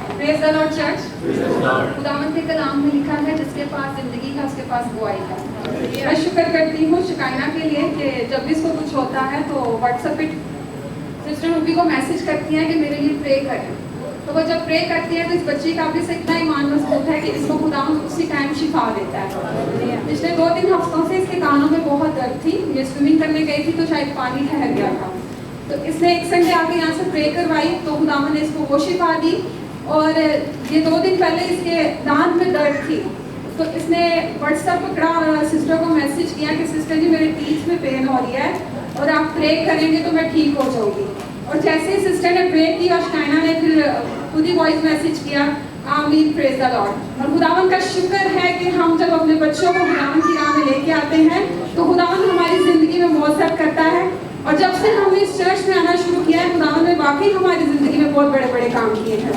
Praise the Lord church. खुदावंद के कलाम में लिखा है जिसके पास जिंदगी है उसके पास बुआई है। मैं शुक्र करती हूँ शिकायना के लिए कि जब भी इसको कुछ होता है तो व्हाट्सएप पे सिस्टर रूबी को मैसेज करती हैं कि मेरे लिए प्रे करें। तो वो जब प्रे करती है तो इस बच्ची का भी से इतना ईमान मजबूत है कि इसको खुदावंद उसी टाइम शिफा देता है। पिछले 2-3 हफ्तों से इसके कानों में बहुत दर्द थी। ये स्विमिंग करने गई थी तो शायद पानी ठहर गया था, तो इसने एक संडे आके यहाँ से प्रे करवाई तो खुदावंद ने इसको वो शिफा दी। और ये 2 दिन पहले इसके दांत में दर्द थी तो इसने व्हाट्सएप पकड़ा और सिस्टर को मैसेज किया कि सिस्टर जी मेरे टीथ में पेन हो रही है और आप प्रे करेंगे तो मैं ठीक हो जाऊंगी। और जैसे ही सिस्टर ने प्रे की और शिकायना ने फिर खुद ही वॉइस मैसेज किया आमीन प्रेज द लॉर्ड। और खुदावंद का शुक्र है कि हम जब अपने बच्चों को खुदावंद की राह में लेके आते हैं तो खुदावंद हमारी जिंदगी में मौसर करता है। और जब से हमने इस चर्च में आना शुरू किया है खुदावंद ने वाकई हमारी जिंदगी में बहुत बड़े बड़े काम किए हैं।